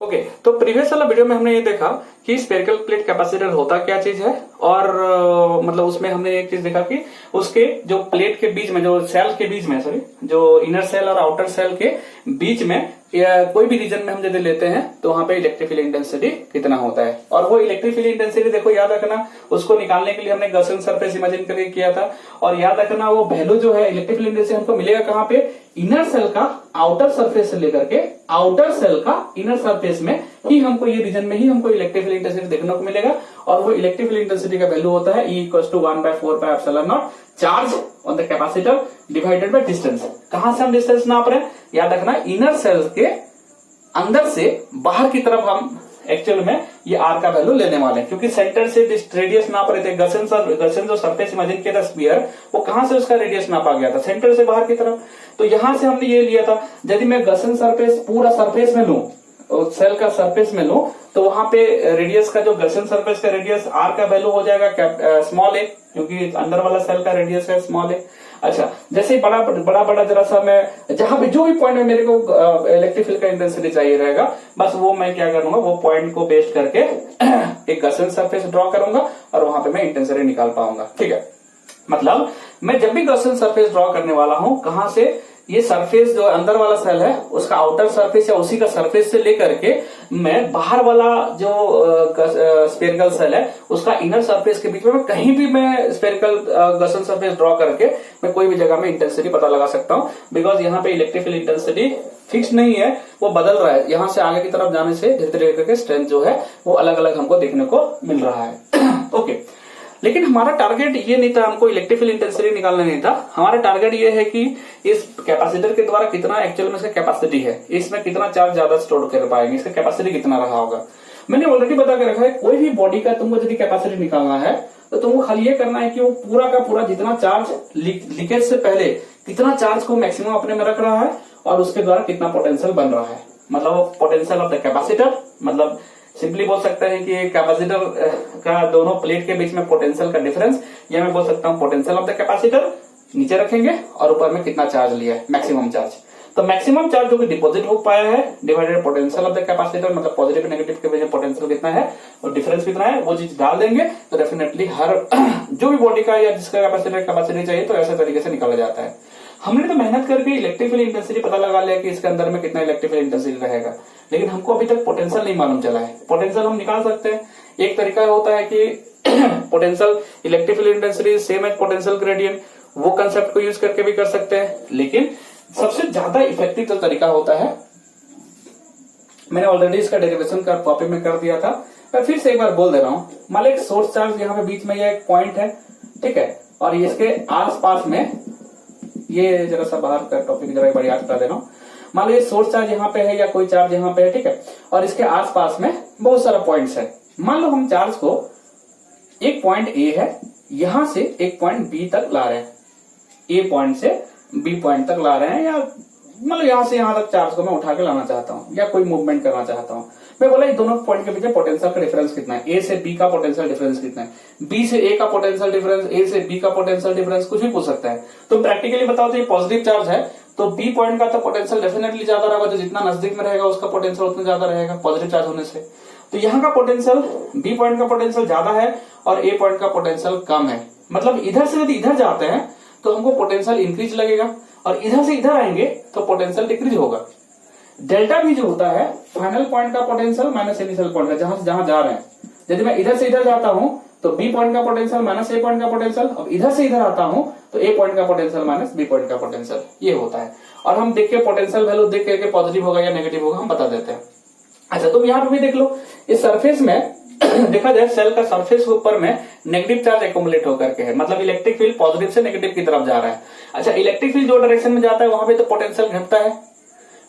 Okay तो previous वाला video में हमने ये देखा कि स्फेरिकल प्लेट कैपेसिटर होता क्या चीज है और मतलब उसमें हमने एक चीज देखा कि उसके जो प्लेट के बीच में जो सेल के बीच में सॉरी जो इनर सेल और आउटर सेल के बीच में या कोई भी रीजन में हम यदि लेते हैं तो वहां पे इलेक्ट्रिक फील्ड इंटेंसिटी कितना होता है। और वो इलेक्ट्रिक फील्ड इंटेंसिटी देखो याद रखना, उसको निकालने के लिए हमने गॉसियन सरफेस इमेजिन करके किया था। और याद रखना वो वैल्यू जो है इलेक्ट्रिक फील्ड इंटेंसिटी हमको मिलेगा कहाँ पे, इनर सेल का आउटर सरफेस से लेकर के आउटर सेल का इनर सरफेस में ही हमको ये रीजन में ही हमको इलेक्ट्रिक फील्ड इंटेंसिटी देखने को मिलेगा। और वो इलेक्ट्रिक फील्ड इंटेंसिटी का वैल्यू होता है E = 1/4πε0 charge on the capacitor divided by distance. कहां से हम डिस्टेंस नाप रहे हैं, याद रखना इनर सेल के अंदर से बाहर की तरफ हम एक्चुअल में ये आर का वैल्यू लेने वाले हैं, क्योंकि सेंटर से रेडियस नाप रहे थे। गॉसियन जो सरफेस इमेजिन किया था स्फीयर, वो कहां से उसका रेडियस नापा गया था, सेंटर से बाहर की तरफ। तो यहां से हमने ये लिया था, यदि मैं गॉसियन सरफेस पूरा सरफेस में लूं, सेल का सरफेस में लूं, तो वहां पे रेडियस का जो गॉसियन सरफेस का रेडियस आर का वैल्यू हो जाएगा स्मॉल ए, क्योंकि अंदर वाला सेल का रेडियस है स्मॉल ए। अच्छा, जैसे बड़ा जरा सा मैं जहां भी जो भी पॉइंट में मेरे को इलेक्ट्रिक फील्ड का इंटेंसिटी चाहिए रहेगा, बस वो मैं क्या करूंगा, वो पॉइंट को बेस करके एक गॉसियन सरफेस ड्रॉ करूंगा और वहां पे मैं इंटेंसिटी निकाल पाऊंगा। ठीक है, मतलब मैं जब भी गॉसियन सरफेस ड्रॉ करने वाला हूं, कहां से, ये सरफेस जो अंदर वाला सेल है उसका आउटर सरफेस या उसी का सरफेस से लेकर के मैं बाहर वाला जो स्फेरिकल सेल है उसका इनर सरफेस के बीच में कहीं भी मैं स्फेरिकल गॉसियन सरफेस ड्रॉ करके मैं कोई भी जगह में इंटेंसिटी पता लगा सकता हूं। बिकॉज यहाँ पे इलेक्ट्रिक फील्ड इंटेंसिटी फिक्स नहीं है, वो बदल रहा है। यहां से आगे की तरफ जाने से धीरे धीरे करके स्ट्रेंथ जो है वो अलग अलग हमको देखने को मिल रहा है। ओके, लेकिन हमारा टारगेट ये नहीं था, हमको इलेक्ट्रिक फील्ड इंटेंसिटी निकालना नहीं था। हमारा टारगेट ये है कि इस कैपेसिटर के द्वारा कितना एक्चुअल में इसका कैपेसिटी है, इसमें कितना चार्ज ज्यादा स्टोर कर पाएंगे, इसका कैपेसिटी कितना रहा होगा। मैंने ऑलरेडी बता के रखा है, कोई भी बॉडी का तुमको यदि कैपेसिटी निकालना है तो तुमको खाली ये करना है कि वो पूरा का पूरा जितना चार्ज लीकेज से पहले कितना चार्ज को मैक्सिमम अपने में रख रहा है और उसके द्वारा कितना पोटेंशियल बन रहा है, मतलब पोटेंशियल ऑफ द कैपेसिटर। मतलब सिंपली बोल सकते हैं कि कैपेसिटर का दोनों प्लेट के बीच में पोटेंशियल का डिफरेंस, या मैं बोल सकता हूं पोटेंशियल ऑफ द कैपेसिटर नीचे रखेंगे और ऊपर में कितना चार्ज लिया है, मैक्सिमम चार्ज। तो मैक्सिमम चार्ज जो कि डिपॉजिट हो पाया है divided potential of the capacitor, मतलब पॉजिटिव नेगेटिव के बीच में पोटेंशियल कितना है और डिफरेंस कितना है, वो चीज डाल देंगे तो डेफिनेटली हर जो भी बॉडी का या जिसका कैपेसिटी चाहिए तो ऐसे तरीके से निकाला जाता है। हमने तो मेहनत करके इलेक्ट्रिक फील्ड इंटेंसिटी पता लगा लिया कि इसके अंदर में कितना इलेक्ट्रिक फील्ड इंटेंसिटी रहेगा, लेकिन हमको अभी तक पोटेंशियल नहीं मालूम चला है। पोटेंशियल हम निकाल सकते हैं, एक तरीका होता है कि potential electric field intensity same as potential gradient, वो कंसेप्ट को यूज करके भी कर सकते हैं। लेकिन सबसे ज्यादा इफेक्टिव जो तरीका होता है, मैंने ऑलरेडी इसका डेरिवेशन का कॉपी में कर दिया था, मैं फिर से एक बार बोल दे रहा हूं। मान लो एक सोर्स चार्ज यहाँ पे बीच में ये एक पॉइंट है, ठीक है, और इसके आसपास में ये जरा सा बाहर का टॉपिक जरा एक बार याद कर दे रहा हूं। मान लो ये सोर्स चार्ज यहाँ पे है या कोई चार्ज यहाँ पे है, ठीक है, और इसके आसपास में बहुत सारा पॉइंट्स है। मान लो हम चार्ज को एक पॉइंट ए है, यहां से एक पॉइंट बी तक ला रहे हैं, ए पॉइंट से बी पॉइंट तक ला रहे हैं, या मतलब यहां से यहां तक चार्ज को मैं उठा के लाना चाहता हूं या कोई मूवमेंट करना चाहता हूं। मैं बोला ये दोनों पॉइंट के बीच पोटेंशियल का डिफरेंस कितना है, ए से बी का पोटेंशियल डिफरेंस कितना है, बी से ए का पोटेंशियल डिफरेंस, ए से बी का पोटेंशियल डिफरेंस, कुछ भी पूछ सकता है। तो प्रैक्टिकली बताओ तो ये पॉजिटिव चार्ज है तो बी पॉइंट का तो पोटेंशियल डेफिनेटली ज्यादा रहेगा, जो जितना नजदीक में रहेगा उसका पोटेंशियल उतना ज्यादा रहेगा पॉजिटिव चार्ज होने से। तो यहाँ का पोटेंशियल, बी पॉइंट का पोटेंशियल ज्यादा है और ए पॉइंट का पोटेंशियल कम है। मतलब इधर से यदि इधर जाते हैं तो हमको पोटेंशियल इंक्रीज लगेगा और इधर से इधर आएंगे तो पोटेंशियल डिक्रीज होगा। डेल्टा भी जो होता है फाइनल पॉइंट का पोटेंशियल माइनस इनिशियल पॉइंट का, जहां से जहां जा रहे हैं। यदि मैं इधर से इधर जाता हूं तो बी पॉइंट का पोटेंशियल माइनस ए पॉइंट का पोटेंशियल, और इधर से इधर आता हूं तो ए पॉइंट का पोटेंशियल माइनस बी पॉइंट का पोटेंशियल, ये होता है। और हम देख के पोटेंशियल वैल्यू देख करके पॉजिटिव होगा या नेगेटिव होगा हम बता देते हैं। अच्छा, तुम यहाँ पे भी देख लो, इस सरफेस में देखा जाए सेल का सरफेस के ऊपर में नेगेटिव चार्ज एकोमुलेट होकर के है, मतलब इलेक्ट्रिक फील्ड पॉजिटिव से नेगेटिव की तरफ जा रहा है। अच्छा, इलेक्ट्रिक फील्ड जो डायरेक्शन में जाता है वहां पे तो पोटेंशियल घटता है,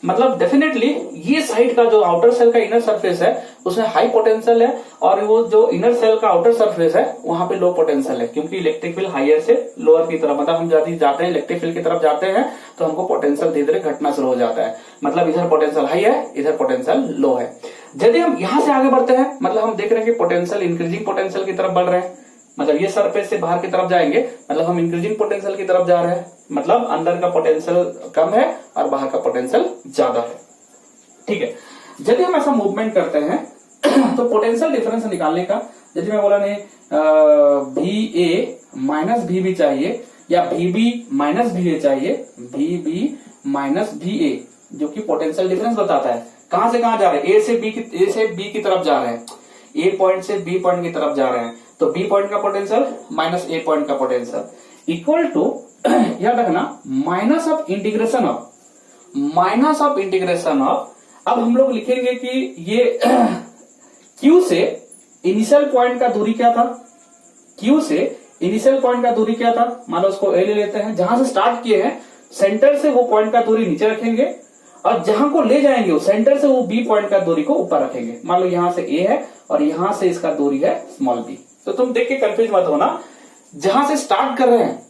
मतलब डेफिनेटली ये साइड का जो आउटर सेल का इनर सरफेस है उसमें हाई पोटेंशियल है, और वो जो इनर सेल का आउटर सरफेस है वहां पे लो पोटेंशियल है, क्योंकि इलेक्ट्रिक फील्ड हायर से लोअर की तरफ, मतलब हम जाते हैं इलेक्ट्रिक फील्ड की तरफ जाते हैं तो हमको पोटेंशियल धीरे धीरे घटना शुरू हो जाता है। मतलब इधर पोटेंशियल हाई है, इधर पोटेंशियल लो है। यदि हम यहां से आगे बढ़ते हैं, मतलब हम देख रहे हैं कि पोटेंशियल इंक्रीजिंग पोटेंशियल की तरफ बढ़ रहे हैं, मतलब ये सरफेस से बाहर की तरफ जाएंगे मतलब हम इंक्रीजिंग पोटेंशियल की तरफ जा रहे हैं, मतलब अंदर का पोटेंशियल कम है और बाहर का पोटेंशियल ज्यादा है। ठीक है, यदि हम ऐसा मूवमेंट करते हैं तो पोटेंशियल डिफरेंस निकालने का, यदि मैं बोला नहीं VA माइनस VB चाहिए या VB माइनस VA चाहिए, VB माइनस VA, जो कि पोटेंशियल डिफरेंस बताता है कहां से कहां जा रहे हैं, A से B की तरफ जा रहे हैं, A पॉइंट से B पॉइंट की तरफ जा रहे हैं, तो B पॉइंट का पोटेंशियल माइनस A पॉइंट का पोटेंशियल इक्वल टू, याद रखना, माइनस ऑफ इंटीग्रेशन ऑफ, अब हम लोग लिखेंगे कि ये Q से इनिशियल पॉइंट का दूरी क्या था, Q से इनिशियल पॉइंट का दूरी क्या था, मान लो उसको A ले लेते हैं, जहां से स्टार्ट किए हैं सेंटर से वो पॉइंट का दूरी नीचे रखेंगे और जहां को ले जाएंगे वो सेंटर से वो B पॉइंट का दूरी को ऊपर रखेंगे। मान लो यहां से A है और यहां से इसका दूरी है स्मॉल b, तो तुम देख के कंफ्यूज मत होना, जहां से स्टार्ट कर रहे हैं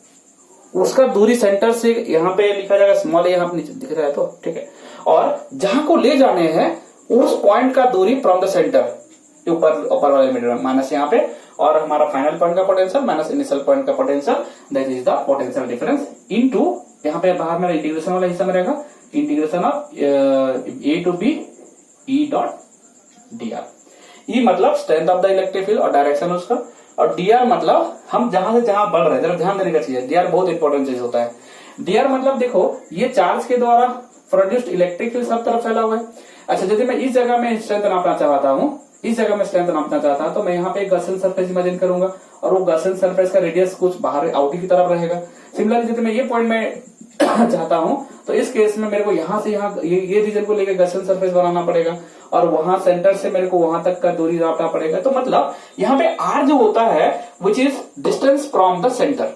उसका दूरी सेंटर से, यहाँ पे लिखा जाएगा स्मॉल a, यहाँ नीचे दिख रहा है तो ठीक है, और जहां को ले जाने हैं उस पॉइंट का दूरी फ्रॉम द सेंटर, ऊपर वाले मीटर में माइनस यहाँ पे, और हमारा फाइनल पॉइंट का पोटेंशियल माइनस इनिशियल पॉइंट का potential, that is the potential difference into, यहाँ पे बाहर मेरा इंटीग्रेशन वाला हिस्सा में रहेगा, integration of A to B E dot dr। E मतलब strength of the electric field और डायरेक्शन उसका, और dr मतलब हम जहां से जहां बढ़ रहे हैं, जरा ध्यान देने का चीज है, dr बहुत इंपॉर्टेंट चीज होता है। dr मतलब देखो ये चार्ज के द्वारा प्रोड्यूस्ड इलेक्ट्रिक फील्ड सब तरफ फैला हुआ है। अच्छा, यदि मैं इस जगह में स्ट्रेंथ नापना चाहता हूं, इस जगह में स्ट्रेंथ नापना चाहता हूं, तो मैं यहाँ पे एक गॉसियन सरफेस इमेजिन करूंगा और वो गॉसियन सरफेस का रेडियस कुछ बाहर आउटी की तरफ रहेगा। सिमिलरली यदि मैं ये पॉइंट में चाहता हूं तो इस केस में मेरे को यहां से यहाँ ये रीजन को लेकर गॉसियन सरफेस बनाना पड़ेगा और वहां सेंटर से मेरे को वहां तक का दूरी नापना पड़ेगा। तो मतलब यहाँ पे r जो होता है which is distance from the centre,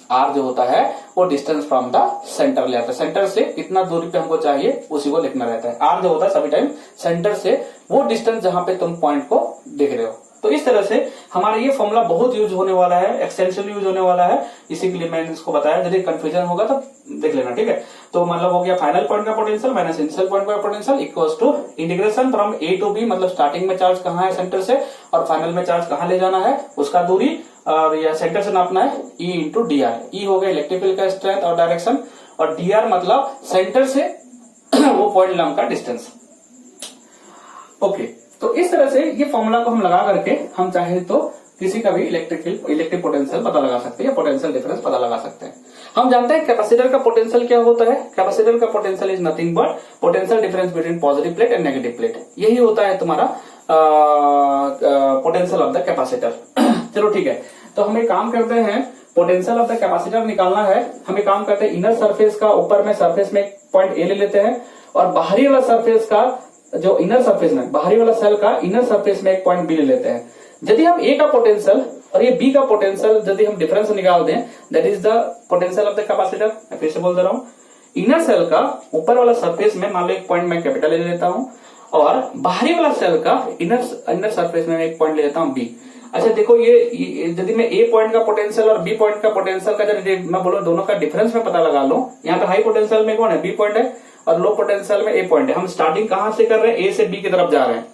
r जो होता है वो डिस्टेंस फ्रॉम द सेंटर ले आता है, सेंटर से कितना दूरी पे हमको चाहिए उसी को लिखना रहता है। r जो होता है सभी टाइम सेंटर से वो डिस्टेंस जहां पे तुम पॉइंट को देख रहे हो। तो इस तरह से हमारा ये फॉर्मूला बहुत यूज होने वाला है, एक्सटेंसिवली यूज होने वाला है, इसी के लिए मैंने इसको बताया। यदि कंफ्यूजन होगा तो देख लेना, ठीक है। तो मतलब हो गया फाइनल पॉइंट का पोटेंशियल माइनस इनिशियल पॉइंट का potential equals to integration from A to B, मतलब स्टार्टिंग में चार्ज कहाँ है सेंटर से और फाइनल में चार्ज कहाँ ले जाना है उसका दूरी, और या सेंटर से नापना है E इंटू dr। E हो गया इलेक्ट्रिक फील्ड का स्ट्रेंथ और डायरेक्शन, और dr मतलब सेंटर से वो पॉइंट लंब का डिस्टेंस। ओके, तो इस तरह से ये फॉर्मूला को हम लगा करके हम चाहे तो किसी का भी इलेक्ट्रिक पोटेंशियल पता लगा सकते हैं या पोटेंशियल डिफरेंस पता लगा सकते हैं। हम जानते हैं कैपेसिटर का पोटेंशियल क्या होता है। कैपेसिटर का potential is nothing but potential difference between positive plate and negative plate, यही होता है तुम्हारा पोटेंशियल ऑफ द कैपेसिटर। चलो ठीक है, तो हम एक काम करते हैं, पोटेंशियल ऑफ द कैपेसिटर निकालना है। हम एक काम करते हैं, इनर सरफेस का ऊपर में सरफेस में एक पॉइंट ए ले लेते हैं और बाहरी वाला सरफेस का जो इनर सरफेस में बाहरी वाला सेल का इनर सरफेस में एक पॉइंट बी ले लेते हैं। यदि हम ए का पोटेंशियल और ये बी का पोटेंशियल यदि हम डिफरेंस निकाल दें, that is the potential of the capacitor. मैं फिर से बोल दे रहा हूं, इनर सेल का ऊपर वाला सरफेस में मान लो एक पॉइंट मैं कैपिटल ले लेता हूं और बाहरी वाला सेल का इनर सरफेस में एक पॉइंट ले लेता हूं बी। अच्छा देखो, ये यदि मैं ए पॉइंट का पोटेंशियल और बी पॉइंट का पोटेंशियल का यदि मैं बोलूं दोनों का डिफरेंस में पता लगा लो, यहाँ पे हाई पोटेंशियल में कौन है, बी पॉइंट है, और लो पोटेंशियल में ए पॉइंट है। हम स्टार्टिंग कहां से कर रहे हैं, ए से बी की तरफ जा रहे हैं,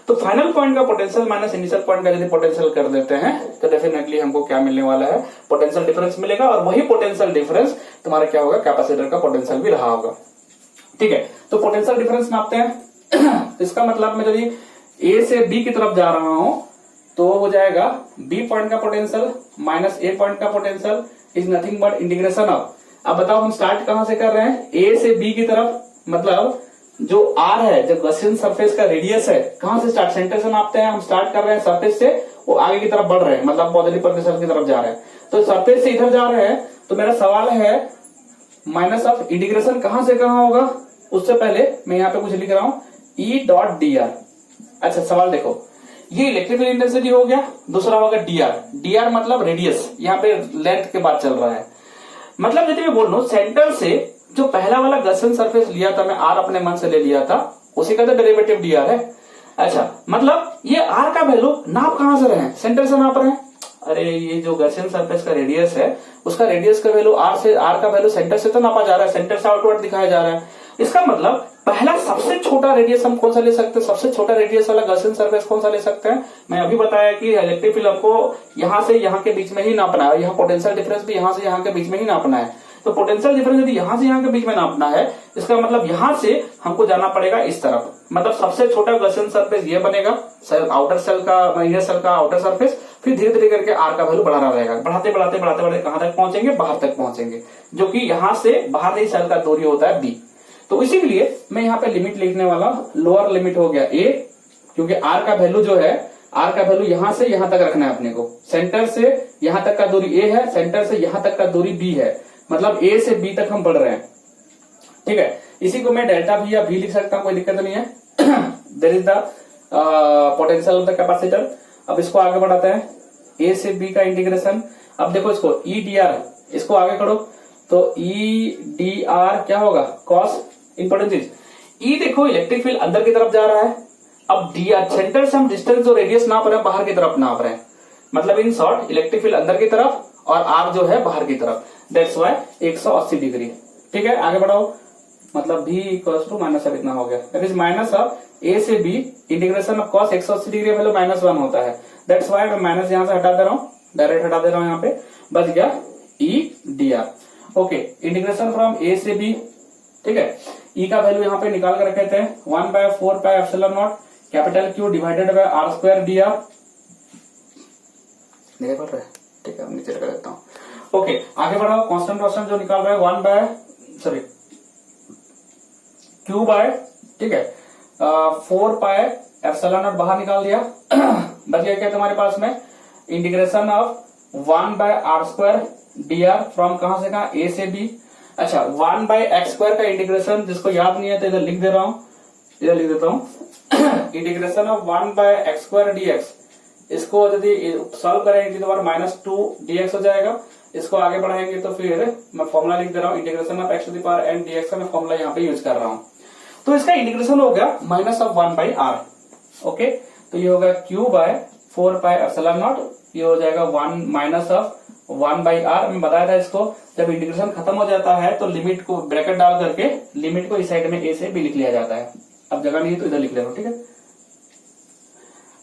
तो फाइनल पॉइंट का पोटेंशियल माइनस इनिशियल पॉइंट का यदि पोटेंशियल कर देते हैं तो डेफिनेटली हमको क्या मिलने वाला है, पोटेंशियल डिफरेंस मिलेगा, और वही पोटेंशियल डिफरेंस तुम्हारा क्या होगा, कैपेसिटर का पोटेंशियल भी रहा होगा। ठीक है, तो पोटेंशियल डिफरेंस नापते हैं। इसका मतलब मैं यदि ए से बी की तरफ जा रहा हूं तो हो जाएगा बी पॉइंट का पोटेंशियल माइनस ए पॉइंट का potential is nothing but integration of. अब बताओ हम स्टार्ट कहां से कर रहे हैं, ए से बी की तरफ, मतलब जो आर है, जो गॉसियन सरफेस का रेडियस है, कहां से स्टार्ट, सेंटर से नापते हैं। हम स्टार्ट कर रहे हैं सरफेस से, वो आगे की तरफ बढ़ रहे हैं, मतलब पॉजिटिव पोटेंशियल की तरफ जा रहे हैं, तो सरफेस से इधर जा रहे हैं। तो मेरा सवाल है माइनस ऑफ इंटीग्रेशन कहां से कहां होगा, उससे पहले मैं यहाँ पे कुछ लिख रहा हूं ई डॉट डी आर। अच्छा सवाल देखो, ये इलेक्ट्रिकल इंटेंसिटी हो गया, दूसरा होगा डीआर। डीआर मतलब रेडियस, यहाँ पे लेंथ के बाद चल रहा है। मतलब यदि मैं बोल रहा हूं सेंटर से जो पहला वाला गॉसियन सरफेस लिया था, मैं आर अपने मन से ले लिया था, उसी का तो डेरिवेटिव डीआर है। अच्छा मतलब ये आर का वैल्यू नाप कहां से रहे हैं, सेंटर से नाप रहे हैं। अरे ये जो गॉसियन सरफेस का रेडियस है, उसका रेडियस का वैल्यू आर से, आर का वैल्यू सेंटर से तो नापा जा रहा है, सेंटर से आउटवर्ड दिखाया जा रहा है। इसका मतलब पहला सबसे छोटा रेडियस हम कौन सा ले सकते हैं, सबसे छोटा रेडियस वाला गॉसियन सरफेस कौन सा ले सकते हैं। मैं अभी बताया कि इलेक्ट्रिक फील्ड आपको यहां से यहां के बीच में ही नापना है, यहाँ पोटेंशियल डिफरेंस भी यहां से यहां के बीच में ही नापना है। तो पोटेंशियल डिफरेंस यदि यहां से यहां के बीच में नापना है, इसका मतलब यहां से हमको जाना पड़ेगा इस तरफ, मतलब सबसे छोटा गॉसियन सरफेस ये बनेगा, आउटर सेल का, इनर सेल का आउटर सरफेस, फिर धीरे धीरे करके आर का वैल्यू बढ़ा रहेगा, बढ़ाते बढ़ाते बढ़ाते बढ़ाते कहां तक पहुंचेंगे, बाहर तक पहुंचेंगे, जो कि यहां से बाहर ही सेल का दूरी होता है बी। तो इसी के लिए मैं यहाँ पे लिमिट लिखने वाला, लोअर लिमिट हो गया ए, क्योंकि आर का वैल्यू जो है, आर का वैल्यू यहां से यहां तक रखना है अपने को, सेंटर से यहां तक का दूरी ए है, सेंटर से यहां तक का दूरी बी है, मतलब ए से बी तक हम बढ़ रहे हैं, ठीक है। इसी को मैं डेल्टा भी या भी लिख सकता हूं, कोई दिक्कत नहीं है। There is the potential of the capacitor. अब इसको आगे बढ़ाते हैं, ए से बी का इंटीग्रेशन। अब देखो इसको ई डी आर, इसको आगे करो तो ई डी आर क्या होगा, कॉस, इंपॉर्टेंट चीज, ई देखो इलेक्ट्रिक फील्ड अंदर की तरफ जा रहा है, अब डी आर सेंटर से हम डिस्टेंस और रेडियस नाप रहे हैं, बाहर की तरफ नाप रहे हैं, मतलब इन शॉर्ट इलेक्ट्रिक फील्ड अंदर की तरफ और आर जो है बाहर की तरफ, दैट्स वाई 180 डिग्री, ठीक है। आगे बढ़ाओ, मतलब भी इक्वल टू माइनस अब इतना हो गया, that is minus of A से B integration of cos 180 degree value -1 होता है, दैट्स वाई मैं माइनस यहां से हटा दे रहा हूं, डायरेक्ट हटा दे रहा हूं, यहाँ पे बच गया E D R. Okay, integration from A से बी, ठीक है। ई का वैल्यू यहाँ पे निकाल कर रखे थे 1/4 pi epsilon naught capital Q divided by R square D R, नहीं पड़ रहा है, ठीक है, हम नीचे लगा देता हूँ। ओके, आगे बढ़ाओ, कांस्टेंट जो निकाल रहे हैं क्यू बाय, ठीक है, 4 पाई एप्सिलॉन नॉट बाहर निकाल दिया। बच गया क्या तुम्हारे पास में, integration of 1/r square D are from कहां से कहां, ए से बी। अच्छा, 1/x स्क्वायर का इंटीग्रेशन जिसको याद नहीं है तो इधर लिख दे रहा हूं, इधर लिख देता हूं। Integration of 1/x square dx, इसको यदि सॉल्व करेंगे तो -2 dx हो जाएगा। इसको आगे बढ़ाएंगे तो फिर मैं फॉर्मूला लिख दे रहा हूं, integration of x to the power n dx का मैं फॉर्मूला यहाँ पे यूज कर रहा हूं। तो इसका इंटीग्रेशन हो गया -1/r। ओके, तो ये होगा q/4 पाई एप्सिलॉन नॉट, ये हो जाएगा 1/r। मैं बताया था इसको, जब इंटीग्रेशन खत्म हो जाता है तो लिमिट को ब्रैकेट डाल करके लिमिट को इस साइड में a से b लिख लिया जाता है। अब जगह नहीं है तो इधर लिख ले रहा हूं, ठीक है।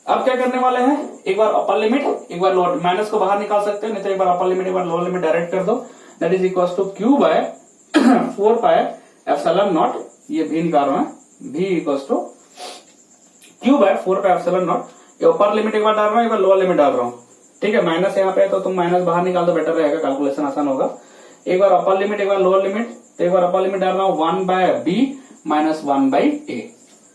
अब क्या करने वाले हैं, एक बार अपर लिमिट, एक बार लोअर, माइनस को बाहर निकाल सकते हैं, नहीं तो एक बार अपर लिमिट, एक बार लोअर लिमिट डायरेक्ट कर दो, that is equal to q/4 pi epsilon naught, ये भी निकाल रहा हूं, v equal to q/4 pi epsilon naught. ये अपर लिमिट एक बार डाल रहा हूं, एक बार लोअर लिमिट डाल रहा हूं, ठीक है। माइनस यहाँ पे तो तुम माइनस बाहर निकाल दो, बेटर रहेगा, कैलकुलेशन आसान होगा। एक बार अपर लिमिट, एक बार लोअर लिमिट, तो एक बार अपर लिमिट डाल रहा हूं 1/b माइनस 1/a,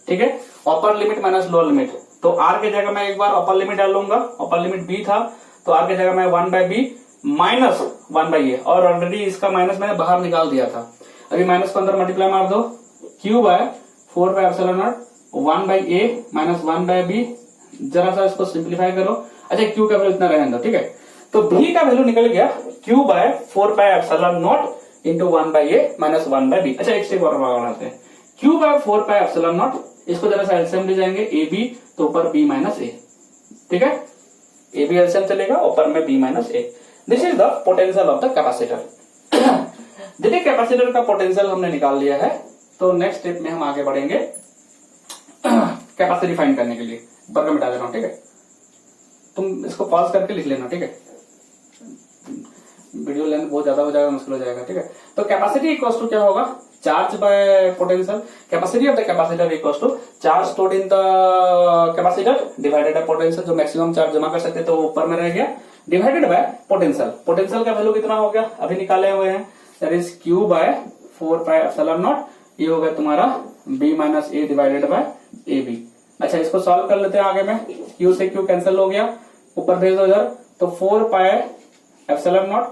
ठीक है। Upper limit minus lower limit, तो r के जगह मैं एक बार अपर लिमिट डाल लूंगा, अपर लिमिट b था तो r के जगह मैं 1/b माइनस 1/a, और ऑलरेडी इसका माइनस मैंने बाहर निकाल दिया था। अभी माइनस को अंदर मल्टीप्लाई मार दो, q/4 pi epsilon not 1/a minus 1/b, जरा सा इसको सिंप्लीफाई करो। अच्छा, q का वैल्यू इतना रहने दो, ठीक है। तो b का वैल्यू निकल गया q/4 pi epsilon not into 1/a minus 1/b। अच्छा, एक स्टेप और बनाते हैं, q/4 पाई एप्सिलॉन नॉट, इसको जरा सा एलसीएम ले जाएंगे, ab तो ऊपर b माइनस a, ठीक है। ab एलसीएम चलेगा, ऊपर में b माइनस a। This is the potential of the capacitor. देखिए, कैपेसिटर का पोटेंशियल हमने निकाल लिया है, तो नेक्स्ट स्टेप में हम आगे बढ़ेंगे कैपेसिटी फाइंड करने के लिए। बर्गर मिटा दे रहा हूं, ठीक है। तुम इसको पॉज करके लिख लेना, ठीक है, वीडियो लेंथ बहुत ज्यादा हो जाएगा, मुश्किल हो जाएगा, ठीक है। तो कैपेसिटी इक्वल टू क्या होगा, charge by potential, capacity of the capacitor equal to charge stored in the capacitor divided by potential, जो मैक्सिमम चार्ज जमा कर सकते तो ऊपर में रह गया, डिवाइडेड बाय पोटेंशियल। पोटेंशियल का वैल्यू कितना हो गया, अभी निकाले हुए हैं, that is q/4 pi epsilon naught, ये हो गया तुम्हारा b माइनस a डिवाइडेड बाय ab। अच्छा, इसको सॉल्व कर लेते हैं आगे में, q से q कैंसिल हो गया, ऊपर भेज दो इधर, तो 4 पाई epsilon not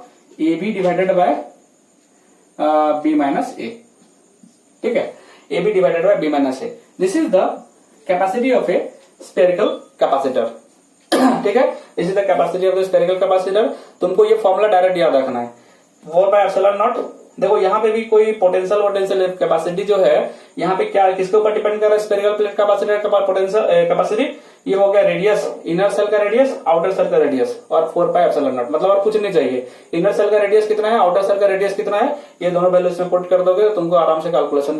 ab divided by b माइनस a, ठीक है, ab डिवाइडेड बाय b माइनस a। This is the capacity of A spherical capacitor, ठीक है। This is the capacity of the spherical capacitor. तुमको ये फॉर्मूला डायरेक्ट याद रखना है, 4 पाई एप्सिलॉन नॉट। देखो यहाँ पे भी कोई पोटेंशियल कैपेसिटी जो है, यहाँ पे क्या किसके ऊपर डिपेंड कर रहा है, स्फेरिकल प्लेट कैपेसिटर का पोटेंशियल कैपेसिटी, ये हो गया रेडियस, इनर सेल का रेडियस, आउटर सेल का रेडियस, और 4 पाई एप्सिलॉन नॉट, मतलब और कुछ नहीं चाहिए। इनर सेल का रेडियस कितना है, आउटर सेल का रेडियस कितना है, ये दोनों वैल्यू इसमें पुट कर दोगे तो तुमको आराम से कैलकुलेशन